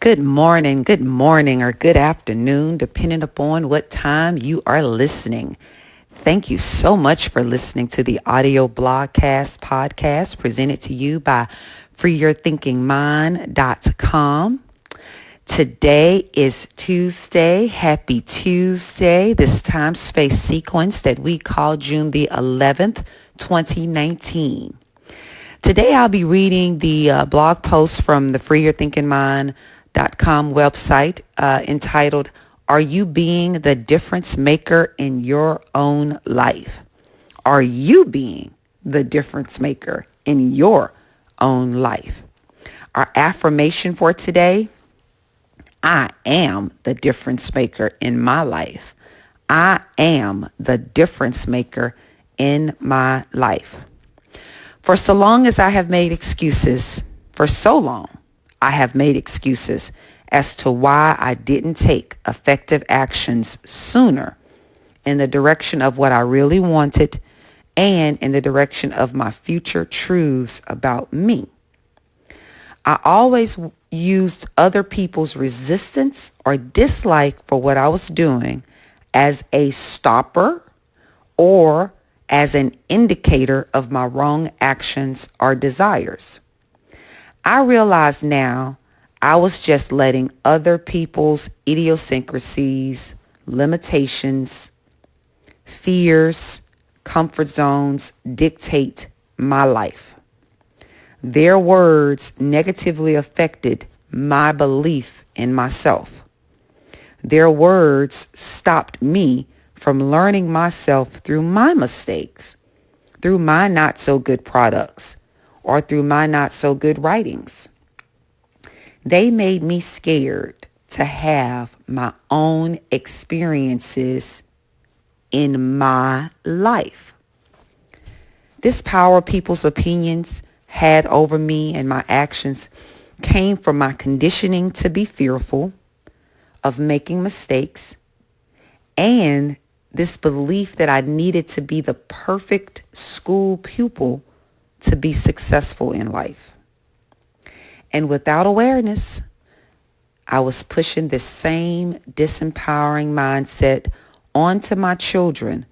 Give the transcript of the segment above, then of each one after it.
Good morning, or good afternoon, depending upon what time you are listening. Thank you so much for listening to the audio blogcast podcast presented to you by freeyourthinkingmind.com. Today is Tuesday. Happy Tuesday. This time space sequence that we call June the 11th, 2019. Today I'll be reading the blog post from the freeyourthinkingmind.com website entitled, Are You Being the Difference Maker in Your Own Life? Are you being the difference maker in your own life? Our affirmation for today, I am the difference maker in my life. I am the difference maker in my life. For so long as I have made excuses, for so long I have made excuses as to why I didn't take effective actions sooner in the direction of what I really wanted and in the direction of my future truths about me. I always used other people's resistance or dislike for what I was doing as a stopper or as an indicator of my wrong actions or desires. I realize now I was just letting other people's idiosyncrasies, limitations, fears, comfort zones dictate my life. Their words negatively affected my belief in myself. Their words stopped me from learning myself through my mistakes, through my not so good products, or through my not so good writings. They made me scared to have my own experiences in my life. This power people's opinions had over me and my actions came from my conditioning to be fearful of making mistakes and this belief that I needed to be the perfect school pupil to be successful in life. And without awareness, I was pushing this same disempowering mindset onto my children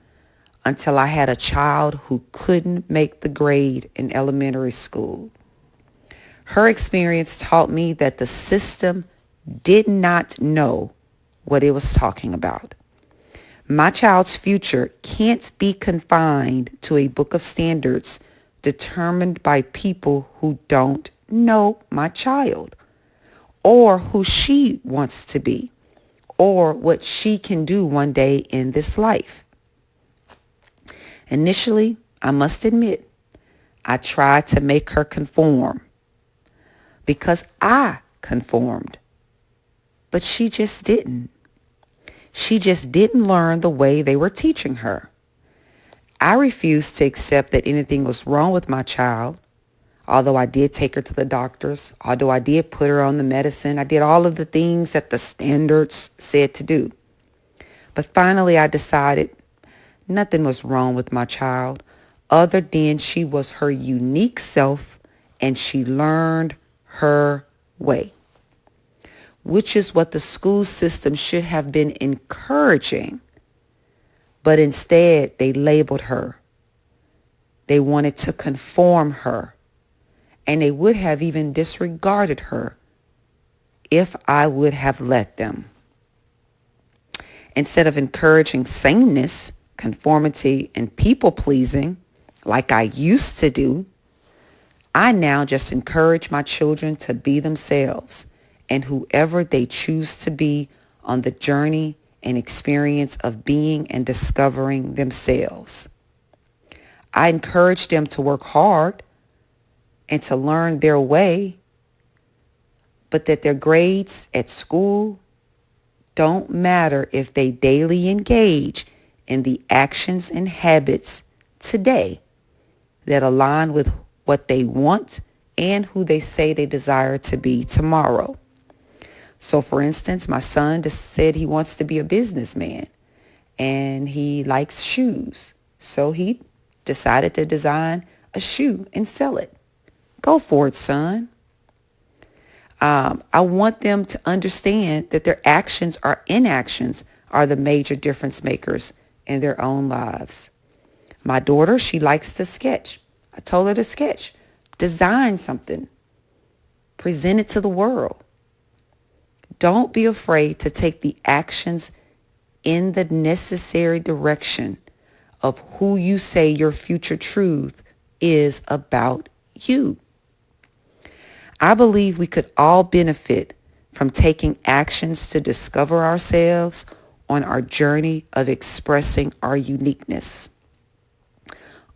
until I had a child who couldn't make the grade in elementary school. Her experience taught me that the system did not know what it was talking about. My child's future can't be confined to a book of standards determined by people who don't know my child, or who she wants to be, or what she can do one day in this life. Initially, I must admit, I tried to make her conform because I conformed, but she just didn't. She just didn't learn the way they were teaching her. I refused to accept that anything was wrong with my child, although I did take her to the doctors, although I did put her on the medicine. I did all of the things that the standards said to do. But finally, I decided nothing was wrong with my child other than she was her unique self and she learned her way, which is what the school system should have been encouraging. But instead, they labeled her. They wanted to conform her. And they would have even disregarded her if I would have let them. Instead of encouraging sameness, conformity, and people-pleasing like I used to do, I now just encourage my children to be themselves and whoever they choose to be on the journey and experience of being and discovering themselves. I encourage them to work hard and to learn their way, but that their grades at school don't matter if they daily engage in the actions and habits today that align with what they want and who they say they desire to be tomorrow. So for instance, my son just said he wants to be a businessman and he likes shoes. So he decided to design a shoe and sell it. Go for it, son. I want them to understand that their actions or inactions are the major difference makers in their own lives. My daughter, she likes to sketch. I told her to sketch. Design something. Present it to the world. Don't be afraid to take the actions in the necessary direction of who you say your future truth is about you. I believe we could all benefit from taking actions to discover ourselves on our journey of expressing our uniqueness.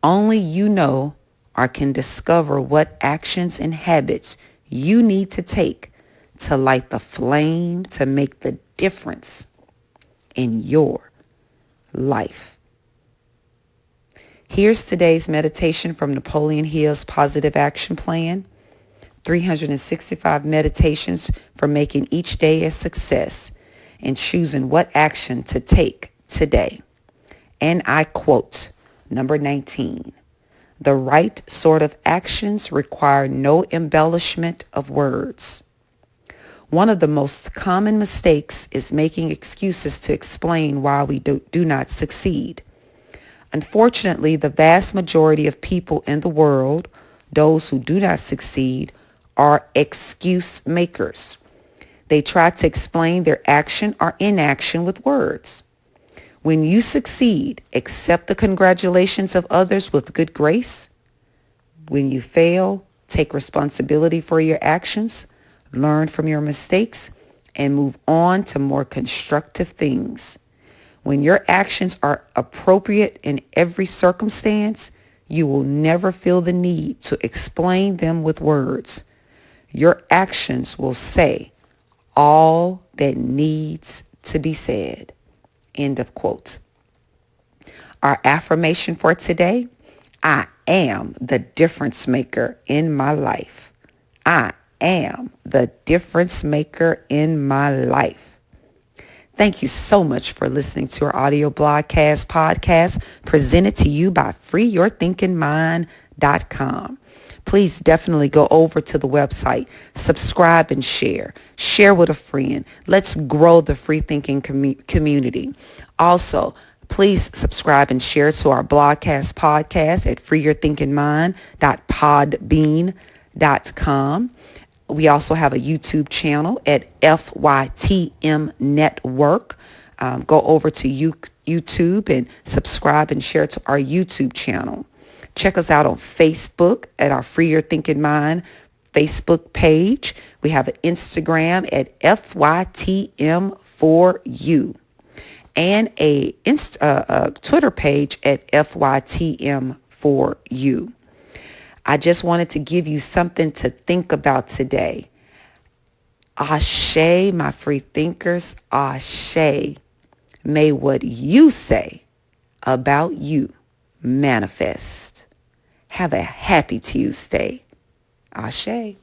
Only you know or can discover what actions and habits you need to take to light the flame to make the difference in your life. Here's today's meditation from Napoleon Hill's Positive Action Plan. 365 meditations for making each day a success and choosing what action to take today. And I quote, number 19, the right sort of actions require no embellishment of words. One of the most common mistakes is making excuses to explain why we do not succeed. Unfortunately, the vast majority of people in the world, those who do not succeed, are excuse makers. They try to explain their action or inaction with words. When you succeed, accept the congratulations of others with good grace. When you fail, take responsibility for your actions, learn from your mistakes, and move on to more constructive things. When your actions are appropriate in every circumstance, you will never feel the need to explain them with words. Your actions will say all that needs to be said. End of quote. Our affirmation for today, I am the difference maker in my life. I am the difference maker in my life. Thank you so much for listening to our audio blogcast podcast presented to you by freeyourthinkingmind.com. Please definitely go over to the website, subscribe and share. Share with a friend. Let's grow the free thinking community. Also, please subscribe and share to our blogcast podcast at freeyourthinkingmind.podbean.com. We also have a YouTube channel at FYTM Network. Go over to YouTube and subscribe and share to our YouTube channel. Check us out on Facebook at our Free Your Thinking Mind Facebook page. We have an Instagram at FYTM4U and a Twitter page at FYTM4U. I just wanted to give you something to think about today. Ashe, my free thinkers, ashe. May what you say about you manifest. Have a happy Tuesday. Ashe.